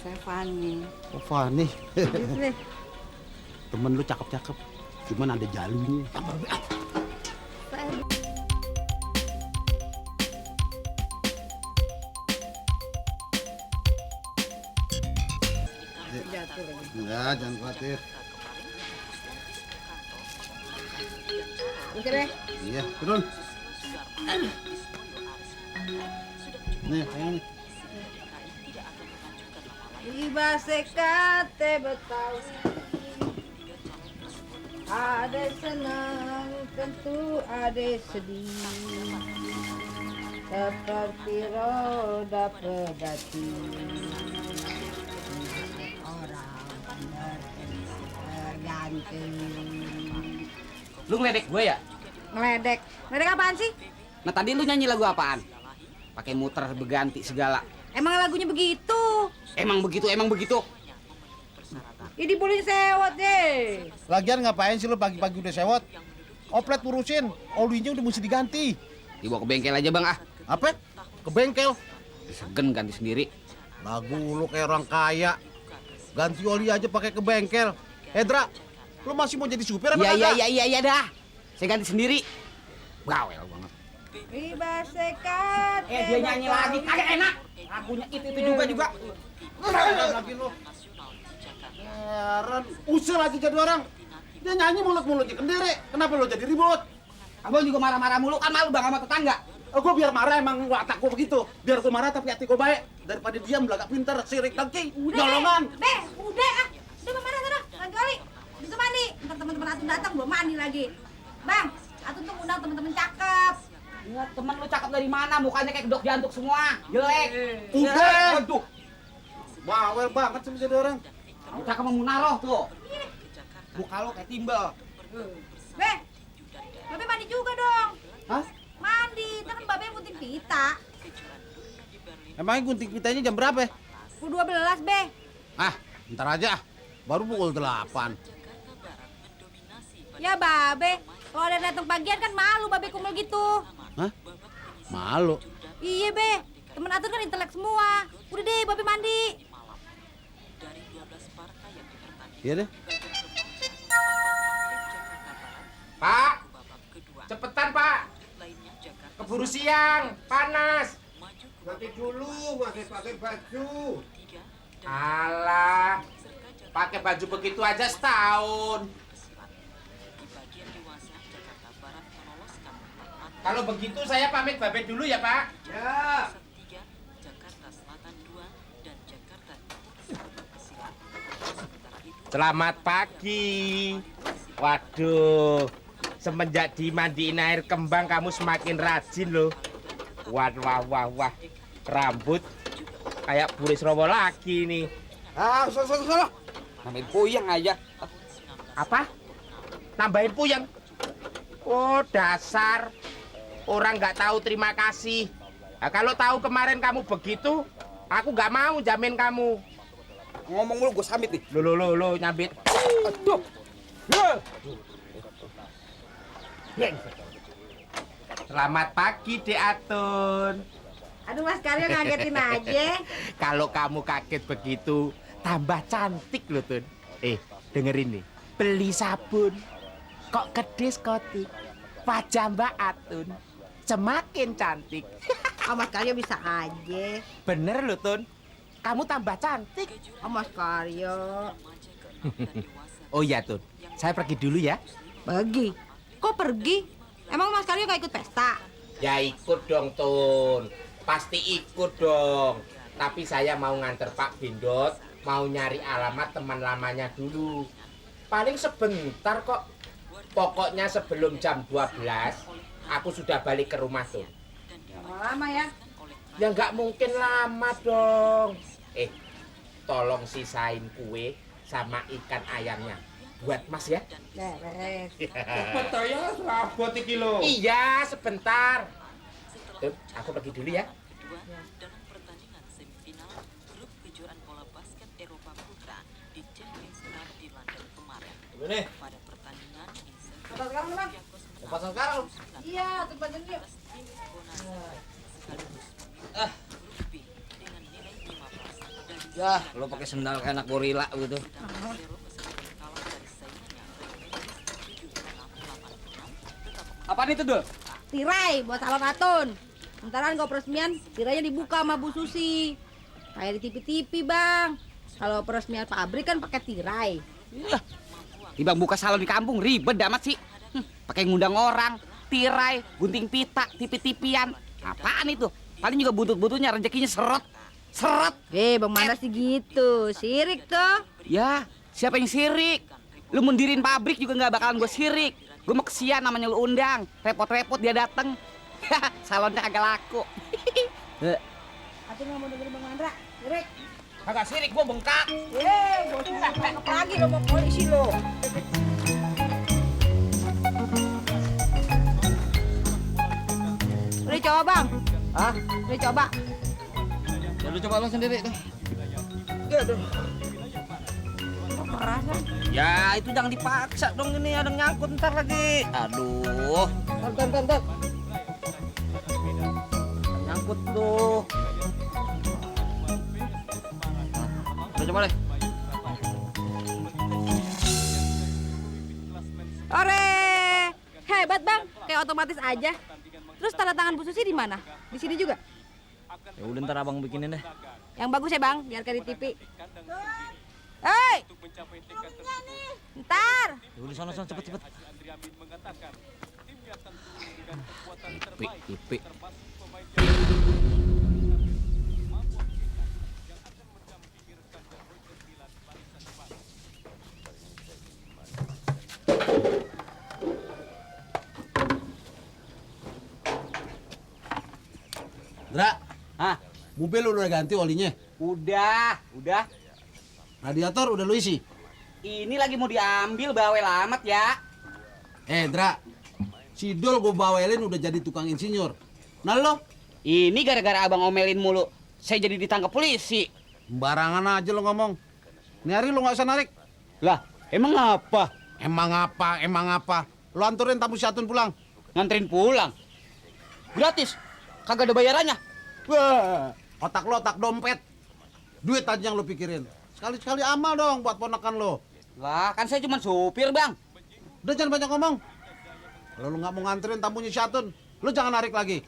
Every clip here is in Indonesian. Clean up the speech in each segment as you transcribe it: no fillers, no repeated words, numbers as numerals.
saya Fani. Oh, Fani. Gitu deh. Temen lu cakep-cakep. Cuman ada jalunya. Jatuh lagi. Enggak, jangan khawatir. Oke deh. Iya, turun. Nih, sayang nih. Iba sekate Betawi, ada senang tentu ada sedih, seperti roda pedati orang tergantung. Lu ngeledek gue ya? Ngeledek? Ngeledek apaan sih? Nah tadi lu nyanyi lagu apaan? Pakai muter berganti segala. Emang lagunya begitu? Emang begitu. Ya dibolehin sewot deh. Lagian ngapain sih lu pagi-pagi udah sewot? Oplet urusin, olinya udah mesti diganti. Dibawa ke bengkel aja bang ah. Apa? Ke bengkel? Segen ganti sendiri. Lagu lu kayak orang kaya. Ganti oli aja pakai ke bengkel. Dra, lu masih mau jadi supir apa kagak? Iya dah. Saya ganti sendiri. Gawel banget. Iba sekate Dia nyanyi lagi, kagak enak. Lagunya itu juga. Lagi lu. Heran, usir lagi jadi orang. Dia nyanyi mulut-mulutnya kendere. Kenapa lu jadi ribut? Abang juga marah-marah mulu, kan malu bang sama tetangga. Oh, gue biar marah emang watak gue begitu. Biar gue marah tapi hati gue baik. Daripada diam belagak pintar, sirik dengki, nyolongan. Udah mana sana? Lagi kali. Bisa mandi. Ntar teman-teman Atun datang belum mandi lagi. Bang, Atun tuh undang teman-teman cakep. Ya, temen lu cakep dari mana? Mukanya kayak kedok jantuk semua. Jelek. Udah. Aduh. Bawel banget sih jadi orang. Kamu cakep sama Munaroh tuh. Muka lu kayak timbel. Babe mandi juga dong. Hah? Mandi, ntar kan babe gunting pita. Emangnya gunting pitanya jam berapa? Pukul 12, Be. Ah, ntar aja. Baru pukul 8. Ya babe, kalau ada datang pagian kan malu babe kumpul gitu. Hah? Malu. Iya, Be. Temen Atun kan intelek semua. Udah deh, babe mandi. Iya deh. Pak, cepetan Pak. Keburu siang, panas. Nanti dulu masih pakai baju. Alah, pakai baju begitu aja setahun. Kalau begitu saya pamit babe dulu ya Pak. Ya. Selamat pagi. Waduh, semenjak dimandiin air kembang kamu semakin rajin loh. Wah. Rambut kayak buris rowo lagi nih. Ah, salah. Nambahin puyeng aja. Apa? Nambahin puyeng? Oh, dasar. Orang nggak tahu terima kasih. Nah, kalau tahu kemarin kamu begitu, aku nggak mau jamin kamu. Ngomong mulu gue sambit nih. Lo nyambit. Aduh. Selamat pagi, Dek Atun. Aduh, Mas Karyo ngagetin aja. Kalau kamu kaget begitu, tambah cantik loh, Tun. Dengerin nih. Beli sabun. Kok kedis kotik. Wajah Mbak Atun semakin cantik. Oh, Mas Karyo bisa aja. Bener loh, Tun. Kamu tambah cantik. Oh, Mas Karyo. Oh iya, Tun. Saya pergi dulu ya. Pergi? Kok pergi? Emang Mas Karyo gak ikut pesta? Ya ikut dong, Tun. Pasti ikut dong. Tapi saya mau nganter Pak Bindot, mau nyari alamat teman lamanya dulu. Paling sebentar kok. Pokoknya sebelum jam 12, aku sudah balik ke rumah, Tun. Lama ya? Ya nggak mungkin lama dong. Tolong sisain kue sama ikan ayamnya. Buat Mas ya. Beres. Cepet ya, serabot iki lho. Iya, sebentar. Tuh, aku pergi dulu ya. Ini. Lepas sekarang nih, Bang. Lepas sekarang. Iya, tempatnya yuk. Ya, lo pakai sendal kayak anak gorila gitu. Apaan itu, Dul? Tirai buat salon Atun. Ntaran kalau peresmian, tirainya dibuka sama Bu Susi. Kayak di TV-TV, Bang. Kalau peresmian pabrik kan pakai tirai. Lah, Bang buka salon di kampung ribet amat sih. Pakai ngundang orang, tirai, gunting pita, tipi-tipian. Apaan itu? Paling juga butut-bututnya rezekinya seret. Seret. Bang mana sih gitu? Sirik tuh. Ya, siapa yang sirik? Lu mendirin pabrik juga nggak bakalan gue sirik. Gue mau kesian namanya lu undang. Repot-repot dia dateng. Salonnya kagak laku. Atun nggak mau dengerin Bang Mandra. Sirik. Kagak sirik, gue bengkak. Bos nangkep lagi lo mau polisi lo. Udah coba Bang. Hah? Udah coba. Ya lu coba lo sendiri deh. Aduh. Kok keras kan? Ya itu jangan dipaksa dong, ini ada nyangkut ntar lagi. Aduh. Ntar. Nyangkut tuh. Udah coba deh. Ore, hebat Bang, kayak otomatis aja. Terus tanda tangan Bu Susi di mana? Di sini juga? Ya udah ntar abang bikinin deh. Yang bagus ya Bang, biar kayak di TV. Hei, ntar. Ya udah sono cepet. Ipi. Dra, Hah? mobil lu udah ganti olinya. Udah. Radiator udah lu isi. Ini lagi mau diambil, bawel amat ya. Dra, si Dol gue bawelin udah jadi tukang insinyur. Nah lo, Ini gara-gara abang omelin mulu, saya jadi ditangkap polisi. sembarangan aja lo ngomong. Nih hari lo nggak usah narik. Lah, emang apa? Emang apa? Lo anturin tamu si Atun pulang. Nganterin pulang? Gratis? Kagak ada bayarannya? Wah, otak lo otak dompet. Duit aja yang lo pikirin. Sekali-sekali amal dong buat ponakan lo. Lah, kan saya cuma supir, Bang. Udah jangan banyak ngomong. Kalau lo nggak mau nganterin tamunya si Atun, lo jangan narik lagi.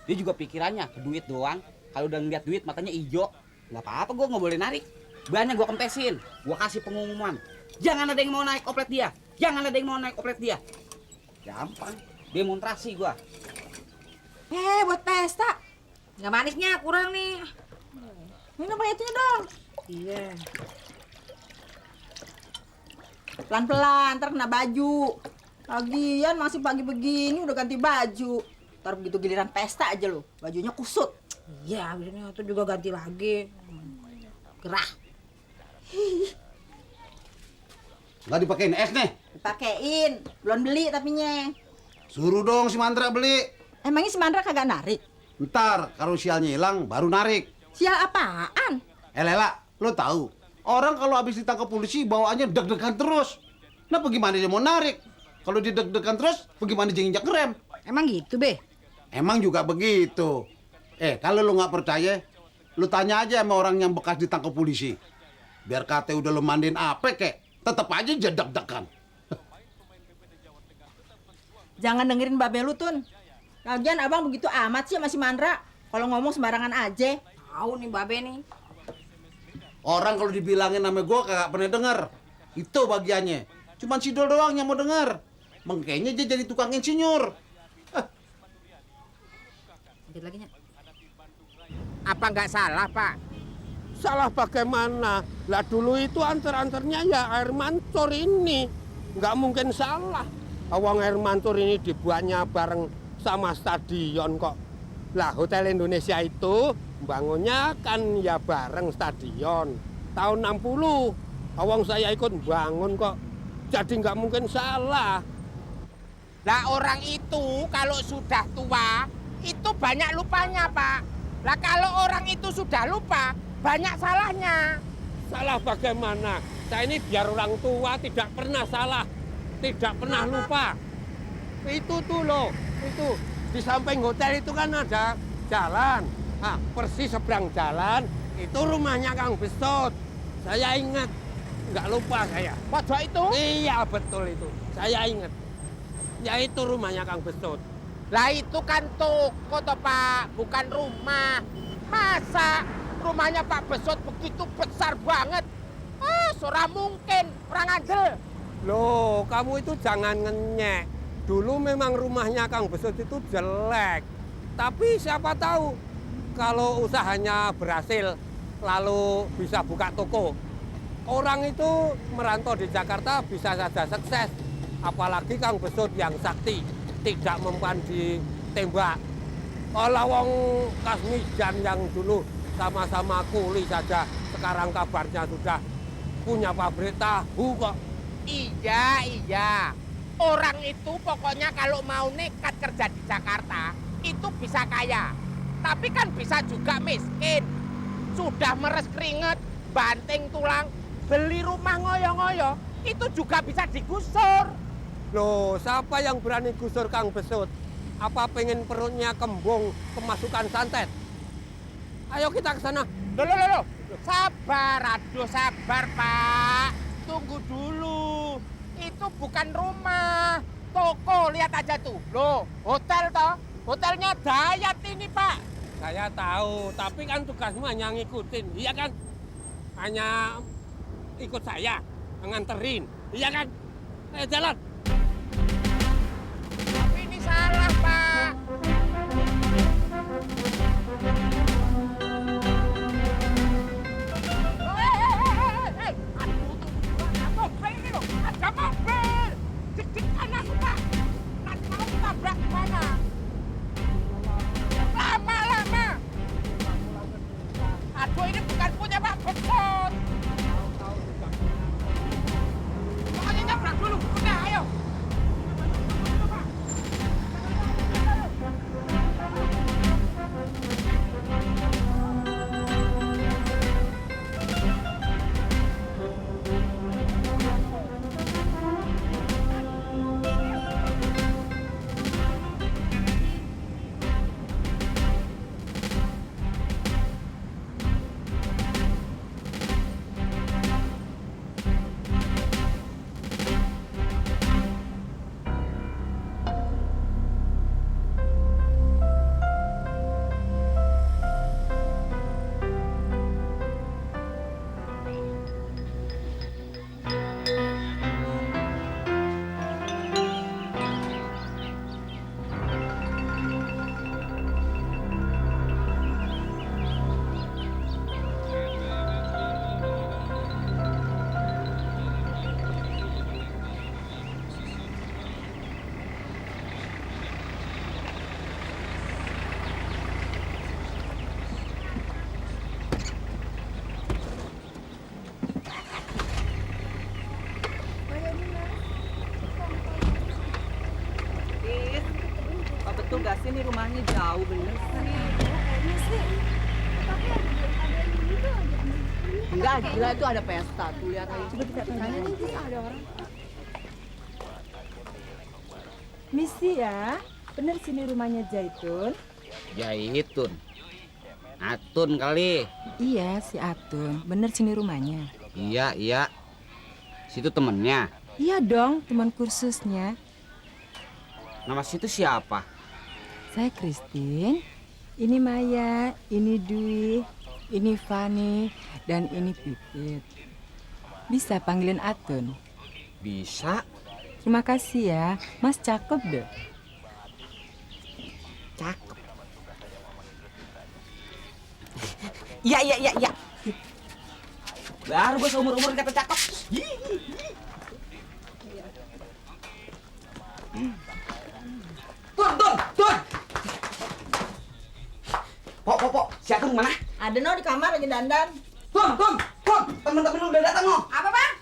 Dia juga pikirannya ke duit doang. Kalau udah ngeliat duit matanya ijo. Nggak apa-apa, gue nggak boleh narik. Banyak gue kempesin. Gue kasih pengumuman. Jangan ada yang mau naik oplet dia. Gampang. Demonstrasi gue. Buat pesta. Nggak manisnya kurang nih. Minum apa itunya dong? Iya. Pelan-pelan, ntar kena baju. Lagian masih pagi begini udah ganti baju. Ntar begitu giliran pesta aja lo, bajunya kusut. Iya, abisnya itu juga ganti lagi. Gerah. Nggak dipakein es nih. Dipakein, belum beli tapinya. Suruh dong si Mandra beli. Emangnya si Mandra kagak narik? Ntar kalau sialnya hilang baru narik. Sial apaan? Lela, lo tahu orang kalau habis ditangkap polisi bawaannya deg-degan terus. Nah bagaimana dia mau narik? Kalau dia deg-degan terus, bagaimana dia nginjak rem? Emang gitu, Be? Emang juga begitu. Kalau lo nggak percaya, lo tanya aja sama orang yang bekas ditangkap polisi. Biar kata udah lo mandiin apa kek, tetap aja dia deg-degan. Jangan dengerin babe lu, Tun. Lagian abang begitu amat sih sama si Mandra. Kalau ngomong sembarangan aja. Tahu nih Babe nih. Orang kalau dibilangin nama gue kagak pernah denger. Itu bagiannya. Cuman si Dol doang yang mau denger. Makanya dia jadi tukang insinyur. Dikit lagi nya. Apa nggak salah, Pak? Salah bagaimana? Lah dulu itu antar-antarnya ya air mancur ini. Nggak mungkin salah. Awang air mancur ini dibuatnya bareng sama stadion kok. Lah Hotel Indonesia itu bangunnya kan ya bareng stadion. Tahun 60, awang saya ikut bangun kok. Jadi nggak mungkin salah. Lah orang itu kalau sudah tua, itu banyak lupanya, Pak. Lah kalau orang itu sudah lupa, banyak salahnya. Salah bagaimana? Saya ini biar orang tua tidak pernah salah, tidak pernah lupa. Itu tuh loh, itu di samping hotel itu kan ada jalan. persis seberang jalan itu rumahnya Kang Besut. Saya ingat, nggak lupa saya. Pojok itu? Iya betul itu, saya ingat. Ya itu rumahnya Kang Besut. Lah itu kan toko toh Pak, bukan rumah. Masa rumahnya Pak Besut begitu besar banget? Ora mungkin, orang andel. Loh, kamu itu jangan ngenyek. Dulu memang rumahnya Kang Besut itu jelek. Tapi siapa tahu kalau usahanya berhasil lalu bisa buka toko. Orang itu merantau di Jakarta bisa saja sukses. Apalagi Kang Besut yang sakti, tidak mempan ditembak. Kalau wong Kasmijan yang dulu sama-sama kuli saja, sekarang kabarnya sudah punya pabrik tahu kok. Iya. Orang itu pokoknya kalau mau nekat kerja di Jakarta, itu bisa kaya. Tapi kan bisa juga miskin. Sudah meres keringet, banting tulang, beli rumah ngoyo-ngoyo, itu juga bisa digusur. Loh, siapa yang berani gusur Kang Besut? Apa pengen perutnya kembung kemasukan santet? Ayo kita ke sana. Loh. Sabar, aduh sabar Pak. Tunggu dulu. Itu bukan rumah, toko, lihat aja tuh. Loh, hotel toh. Hotelnya Dayat ini Pak. Saya tahu, tapi kan tugasmu hanya ngikutin, iya kan? Hanya ikut saya, nganterin, iya kan? Ayo jalan. Tapi ini salah Pak. Ada mobil di kanan Pak. Nanti mau tabrak kemana? Lama. Aduh ini bukan punya Pak Besut. Pokoknya nabrak dulu. Udah ayo. Betul gak sih ini rumahnya jauh bener sih? Kayaknya sih. Tapi ada itu ada. Enggak, gila itu ada pesta tuh, lihat aja. Coba kita tanya nih, ada orang. Misi ya, bener sini rumahnya Zaitun? Jaitun. Atun kali. Iya, si Atun. Bener sini rumahnya? Iya. Situ temennya. Iya dong, teman kursusnya. Nama situ siapa? Saya Christine, ini Maya, ini Dwi, ini Fani, dan ini Pipit. Bisa panggilin Atun? Bisa. Terima kasih ya, Mas cakep deh. Cakep. Iya. Baru gue seumur-umur kata cakep. Tun. Pok, si Atun mana? Ada no di kamar lagi dandan. Tun, temen-temen lu udah datang no? Apa Bang?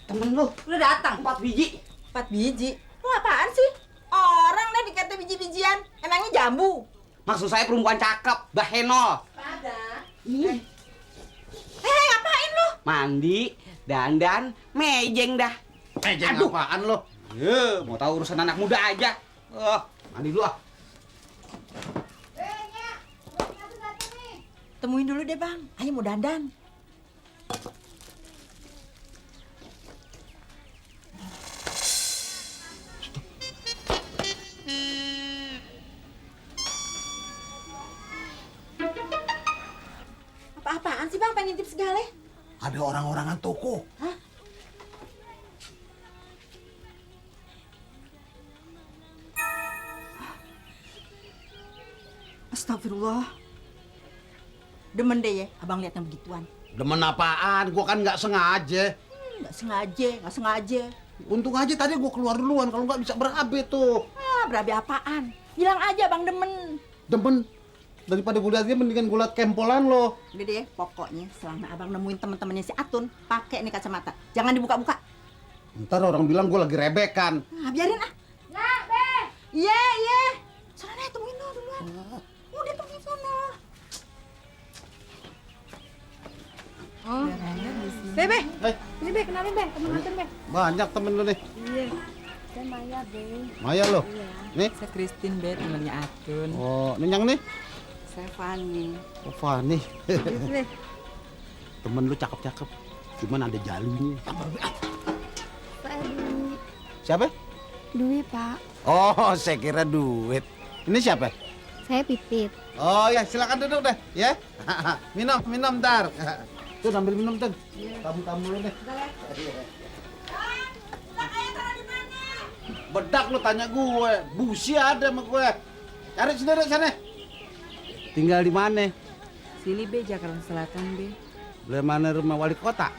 Temen lu Udah datang. 4 biji. 4 biji. Lu apaan sih? Orang deh dikata biji-bijian. Emangnya jambu? Maksud saya perempuan cakep, Bahenol. Ada. Ngapain lu? Mandi, dandan, mejeng dah. Mejeng Aduh. apaan lo? Mau tahu urusan anak muda aja. Mandi dulu ah. Temuin dulu deh bang, ayo mau dandan. Apa-apaan sih bang, pengen ngintip segala? Ada orang-orangan toko. Hah? Astagfirullah. Demen deh ya, abang lihat yang begituan. Demen apaan? Gua kan nggak sengaja. Nggak sengaja. Untung aja tadi gua keluar duluan, kalau nggak bisa berabe tuh. Ah, berabe apaan? Bilang aja bang demen. Demen. Daripada gua lihat dia mendingan gua lihat kempolan lo. Udah deh, pokoknya selama abang nemuin teman-temannya si Atun, pakai nih kacamata. Jangan dibuka-buka. Ntar orang bilang gua lagi rebekan. Nah, biarin ah. Nah, Be. Iya. Sana deh, temuin lo duluan. Udah temuin sana. Oh. Be. Eh, Ini Be, kenalin Be, temen Atun Be. banyak temen lo nih. Iya. Saya Maya Be. Maya lo. Nih. Saya Christine, Be, temannya Atun. Oh, ini yang nih. Saya Fani. Oh, Fani. Be. Temen lu cakep-cakep. Cuman ada jalunya. Saya Dwi. Siapa? Dwi, Pak. Oh, saya kira duit. Ini siapa? Saya Pipit. Oh ya, silakan duduk deh, ya. minum ntar. Tuh, ambil minum tuh. Tamu-tamu lu deh. Bedak lu tanya gue, busi ada sama gue. Cari sendiri sana. Tinggal di mana? Sini, Be, Jakarta Selatan, Be. Belah mana rumah wali kota?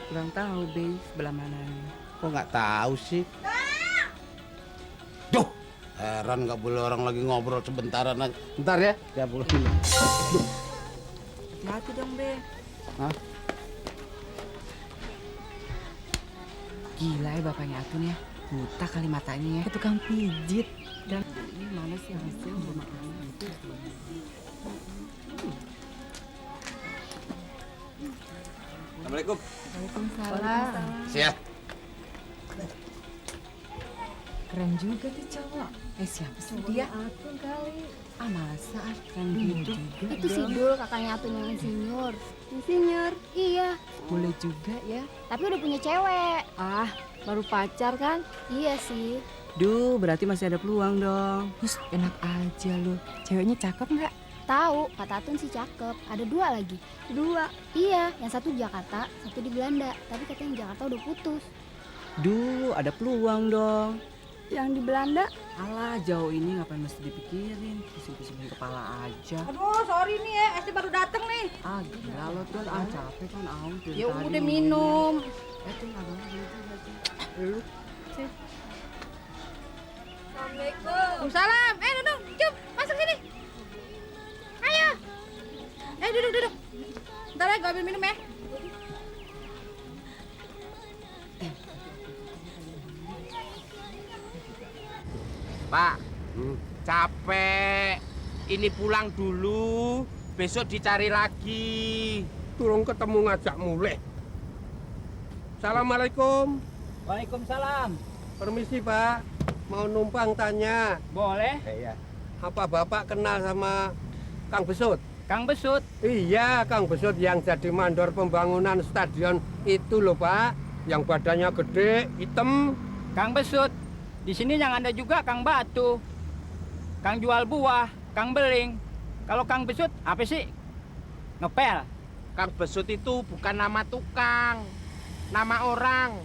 Kurang tahu, Be, sebelah mananya. Kok nggak tahu sih? Duh, heran nggak boleh orang lagi ngobrol sebentaran aja. Bentar ya, ya boleh. Hati-hati dong, Be. Hah? Gila ya bapaknya Atun ya. Buta kali matanya ya. Tukang pijit. Dan ini mana sih hasil rumah ini itu? Assalamualaikum. Waalaikumsalam. Siap. Keren juga tuh cowok. Siapa sih dia? Atun kali. Ah, masa keren gitu. Itu si Dul, kakaknya Atun yang insinyur. Insinyur? Iya. Boleh juga ya. Tapi udah punya cewek. Ah, baru pacar kan? Iya sih. Duh, berarti masih ada peluang dong. Terus enak aja lu. Ceweknya cakep nggak? Tahu, kata Atun sih cakep. Ada 2 lagi. 2? Iya, yang satu di Jakarta, satu di Belanda. Tapi katanya yang Jakarta udah putus. Duh, ada peluang dong. Yang di Belanda? Alah, jauh ini ngapain mesti dipikirin? Pusing-pusingin kepala aja. Aduh, sorry nih ya, Esti baru dateng nih. Ah, gila lo tuh, capek kan aus dari Ya tadi udah nungguin. minum. Tuh abang gitu aja. Lu. Assalamualaikum. Salam. Duduk, Cup, masuk sini. Ayo. Duduk. Ntar ya, gue ambil minum ya. Pak, capek. Ini pulang dulu, besok dicari lagi. Turun ketemu ngajak mulai. Assalamualaikum. Waalaikumsalam. Permisi Pak, mau numpang tanya. Boleh? Iya. Apa Bapak kenal sama Kang Besut? Kang Besut. Iya, Kang Besut yang jadi mandor pembangunan stadion itu loh Pak. Yang badannya gede, hitam. Kang Besut. Di sini yang ada juga Kang Batu. Kang jual buah, Kang beling. Kalau Kang Besut apa sih? Ngepel. Kang Besut itu bukan nama tukang, nama orang.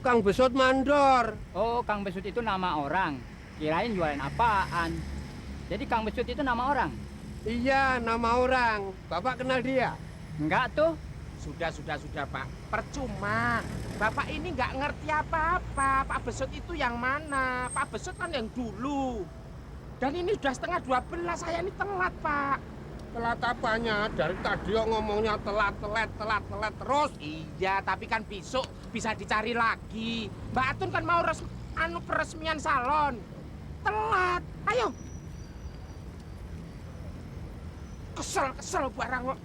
Kang Besut mandor. Oh, Kang Besut itu nama orang. Kirain jualan apaan. Jadi Kang Besut itu nama orang? Iya, nama orang. Bapak kenal dia? Enggak tuh. Sudah Pak. Percuma. Bapak ini nggak ngerti apa-apa. Pak Besut itu yang mana? Pak Besut kan yang dulu. Dan ini udah setengah 12, saya ini telat, Pak. Telat apanya? Dari tadi ngomongnya telat terus. Iya, tapi kan besok bisa dicari lagi. Mbak Atun kan mau peresmian salon. Telat. Ayo. Kesel barang kok.